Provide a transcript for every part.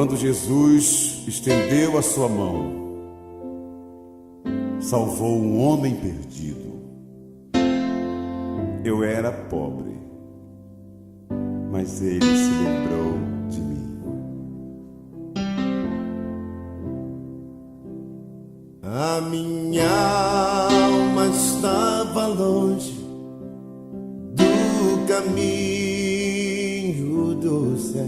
Quando Jesus estendeu a sua mão, salvou um homem perdido. Eu era pobre, mas ele se lembrou de mim. A minha alma estava longe do caminho do céu.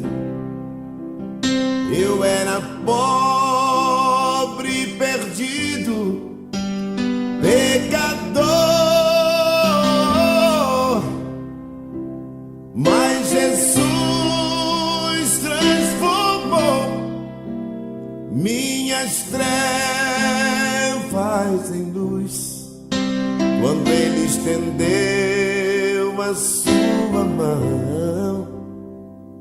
Eu era pobre, perdido, pecador, mas Jesus transformou minhas trevas em luz, quando Ele estendeu a sua mão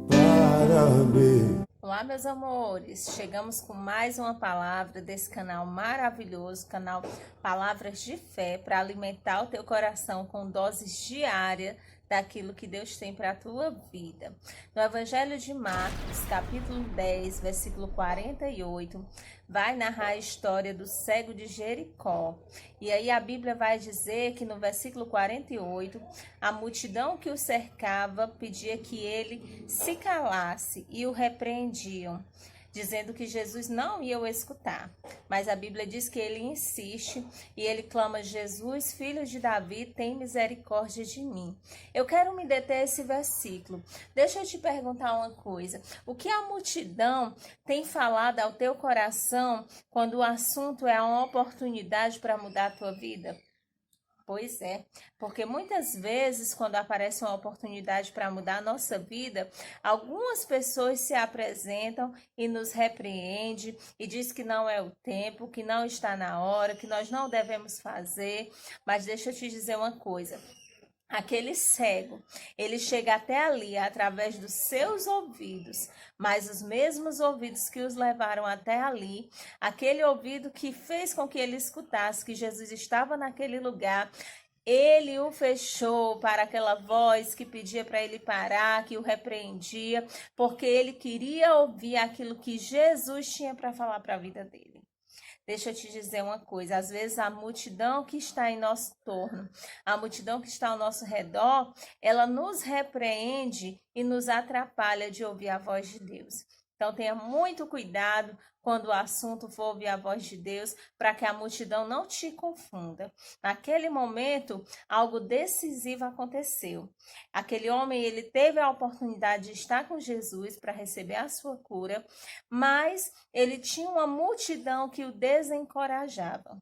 para mim. Olá, meus amores, chegamos com mais uma palavra desse canal maravilhoso, canal Palavras de Fé, para alimentar o teu coração com doses diárias daquilo que Deus tem para a tua vida. No Evangelho de Marcos, capítulo 10, versículo 48, vai narrar a história do cego de Jericó. E aí a Bíblia vai dizer que no versículo 48, a multidão que o cercava pedia que ele se calasse e o repreendiam, dizendo que Jesus não ia o escutar. Mas a Bíblia diz que ele insiste e ele clama: Jesus, filho de Davi, tem misericórdia de mim. Eu quero me deter esse versículo. Deixa eu te perguntar uma coisa. O que a multidão tem falado ao teu coração quando o assunto é uma oportunidade para mudar a tua vida? Pois é, porque muitas vezes quando aparece uma oportunidade para mudar a nossa vida, algumas pessoas se apresentam e nos repreendem e diz que não é o tempo, que não está na hora, que nós não devemos fazer. Mas deixa eu te dizer uma coisa. Aquele cego, ele chega até ali através dos seus ouvidos, mas os mesmos ouvidos que os levaram até ali, aquele ouvido que fez com que ele escutasse que Jesus estava naquele lugar, ele o fechou para aquela voz que pedia para ele parar, que o repreendia, porque ele queria ouvir aquilo que Jesus tinha para falar para a vida dele. Deixa eu te dizer uma coisa, às vezes a multidão que está em nosso torno, a multidão que está ao nosso redor, ela nos repreende e nos atrapalha de ouvir a voz de Deus. Então tenha muito cuidado quando o assunto for ouvir a voz de Deus, para que a multidão não te confunda. Naquele momento, algo decisivo aconteceu. Aquele homem, ele teve a oportunidade de estar com Jesus para receber a sua cura, mas ele tinha uma multidão que o desencorajava.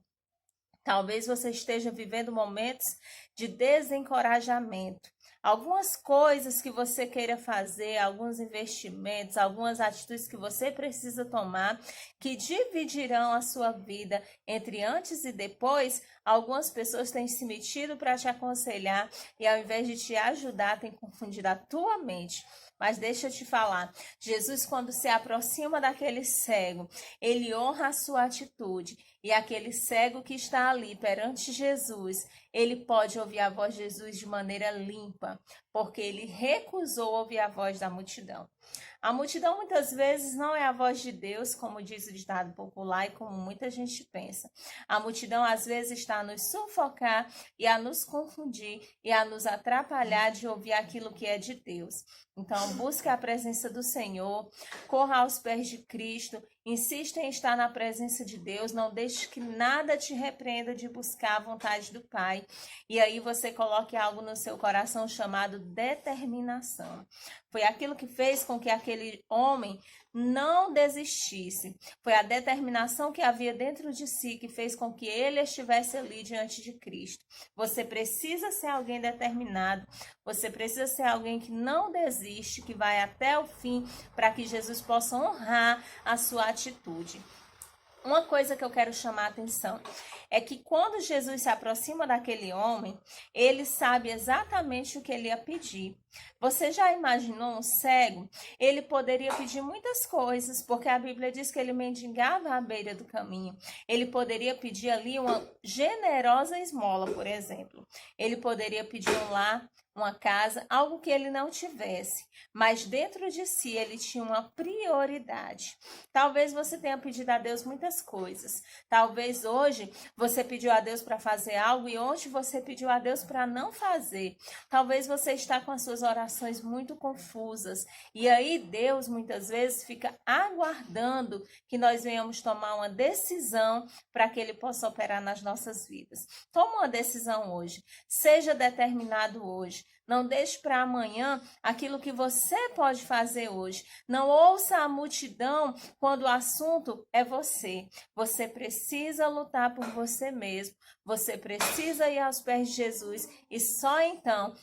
Talvez você esteja vivendo momentos de desencorajamento. Algumas coisas que você queira fazer, alguns investimentos, algumas atitudes que você precisa tomar, que dividirão a sua vida entre antes e depois, algumas pessoas têm se metido para te aconselhar e ao invés de te ajudar, têm confundido a tua mente. Mas deixa eu te falar, Jesus, quando se aproxima daquele cego, ele honra a sua atitude. E aquele cego que está ali perante Jesus, ele pode ouvir a voz de Jesus de maneira limpa, porque ele recusou ouvir a voz da multidão. A multidão muitas vezes não é a voz de Deus, como diz o ditado popular e como muita gente pensa. A multidão às vezes está a nos sufocar e a nos confundir e a nos atrapalhar de ouvir aquilo que é de Deus. Então busque a presença do Senhor, corra aos pés de Cristo, insista em estar na presença de Deus, não deixe que nada te repreenda de buscar a vontade do Pai. E aí você coloque algo no seu coração chamado determinação. Foi aquilo que fez com que aquele homem não desistisse. Foi a determinação que havia dentro de si que fez com que ele estivesse ali diante de Cristo. Você precisa ser alguém determinado. Você precisa ser alguém que não desiste, que vai até o fim, para que Jesus possa honrar a sua atitude. Uma coisa que eu quero chamar a atenção é que quando Jesus se aproxima daquele homem, ele sabe exatamente o que ele ia pedir. Você já imaginou um cego? Ele poderia pedir muitas coisas, porque a Bíblia diz que ele mendigava à beira do caminho. Ele poderia pedir ali uma generosa esmola, por exemplo. Ele poderia pedir um lar, uma casa, algo que ele não tivesse, mas dentro de si ele tinha uma prioridade. Talvez você tenha pedido a Deus muitas coisas. Talvez hoje você pediu a Deus para fazer algo e ontem você pediu a Deus para não fazer. Talvez você está com as suas orações muito confusas e aí Deus muitas vezes fica aguardando que nós venhamos tomar uma decisão para que Ele possa operar nas nossas vidas. Toma uma decisão hoje. Seja determinado hoje. Não deixe para amanhã aquilo que você pode fazer hoje. Não ouça a multidão quando o assunto é você. Você precisa lutar por você mesmo. Você precisa ir aos pés de Jesus e só então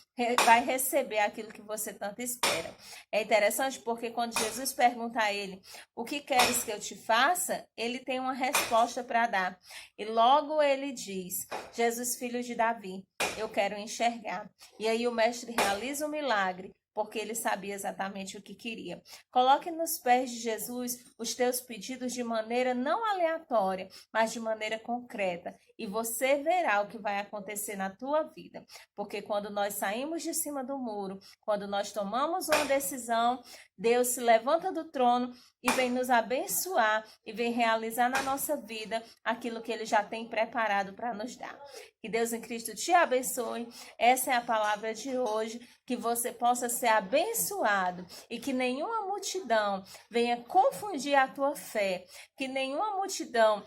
vai receber aquilo que você tanto espera. É interessante porque quando Jesus pergunta a ele, o que queres que eu te faça? Ele tem uma resposta para dar. E logo ele diz, Jesus, filho de Davi, eu quero enxergar. E aí o mestre realiza o milagre, porque ele sabia exatamente o que queria. Coloque nos pés de Jesus os teus pedidos de maneira não aleatória, mas de maneira concreta. E você verá o que vai acontecer na tua vida. Porque quando nós saímos de cima do muro, quando nós tomamos uma decisão, Deus se levanta do trono e vem nos abençoar e vem realizar na nossa vida aquilo que Ele já tem preparado para nos dar. Que Deus em Cristo te abençoe. Essa é a palavra de hoje. Que você possa ser abençoado e que nenhuma multidão venha confundir a tua fé. Que nenhuma multidão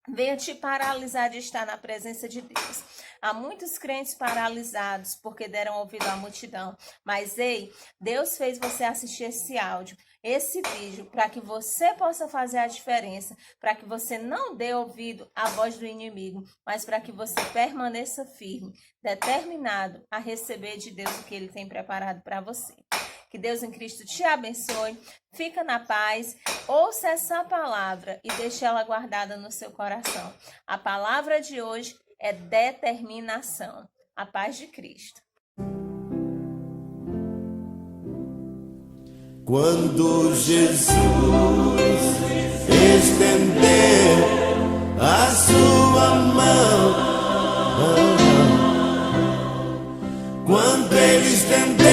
venha te paralisar de estar na presença de Deus. Há muitos crentes paralisados porque deram ouvido à multidão. Mas ei, Deus fez você assistir esse áudio, esse vídeo, para que você possa fazer a diferença, para que você não dê ouvido à voz do inimigo, mas para que você permaneça firme, determinado a receber de Deus o que Ele tem preparado para você. Que Deus em Cristo te abençoe, fica na paz, ouça essa palavra e deixe ela guardada no seu coração. A palavra de hoje é determinação. A paz de Cristo. Quando Jesus estender a sua mão, quando Ele estender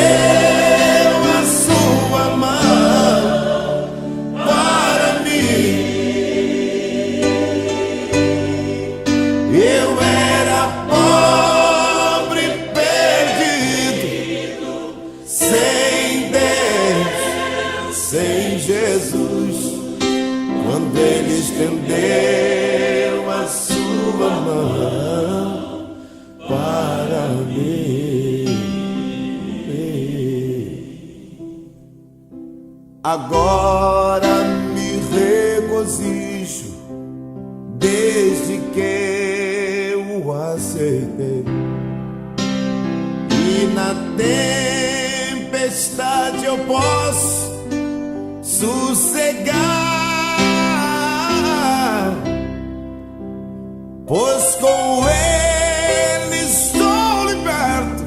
a sua mão para mim, eu era pobre, perdido, sem Deus, sem Jesus. Quando Ele estendeu a sua mão para mim, agora me regozijo desde que eu aceitei, e na tempestade eu posso sossegar, pois com Ele estou liberto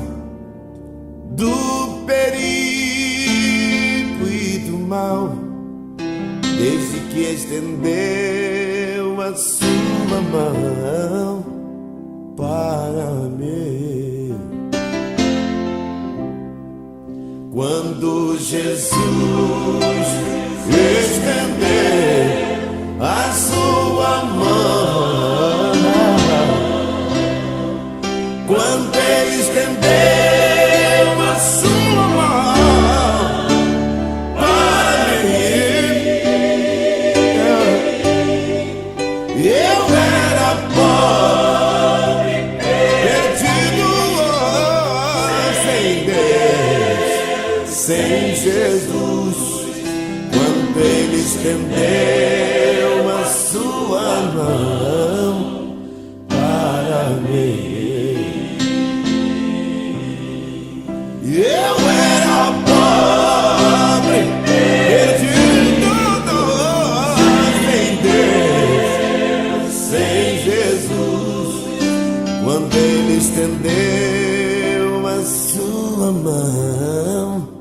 do perigo e do mal, desde que estendeu a sua mão para mim. Quando Jesus estender a sua mão, quando Ele estendeu a sua mão para mim, eu era pobre, perdido, sem Deus, sem Jesus. Quando Ele estendeu a sua mão para mim, eu era pobre, perdido, sem Deus, sem Jesus. Quando Ele estendeu a sua sua mão.